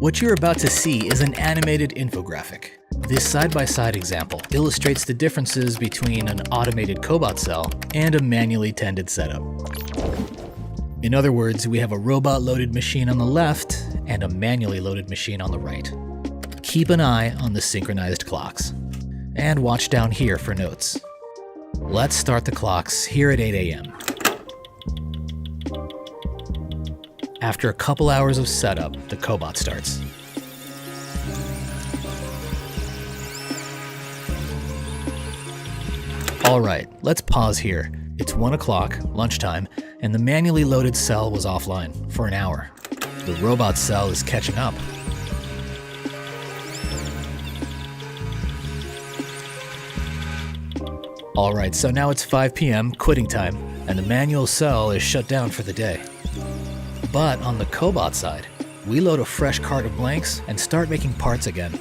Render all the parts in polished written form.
What you're about to see is an animated infographic. This side-by-side example illustrates the differences between an automated cobot cell and a manually tended setup. In other words, we have a robot-loaded machine on the left and a manually loaded machine on the right. Keep an eye on the synchronized clocks. And watch down here for notes. Let's start the clocks here at 8 a.m. After a couple hours of setup, the cobot starts. Alright, let's pause here. It's 1 o'clock, lunchtime, and the manually loaded cell was offline for an hour. The robot cell is catching up. Alright, so now it's 5 p.m., quitting time, and the manual cell is shut down for the day. But on the cobot side, we load a fresh cart of blanks and start making parts again.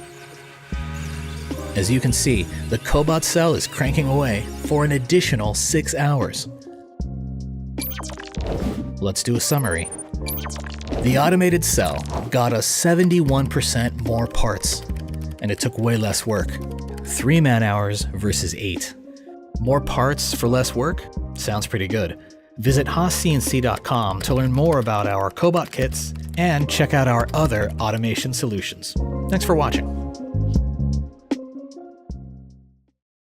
As you can see, the cobot cell is cranking away for an additional 6 hours. Let's do a summary. The automated cell got us 71% more parts, and it took way less work. 3 man-hours versus 8. More parts for less work? Sounds pretty good. Visit haascnc.com to learn more about our cobot kits and check out our other automation solutions. Thanks for watching.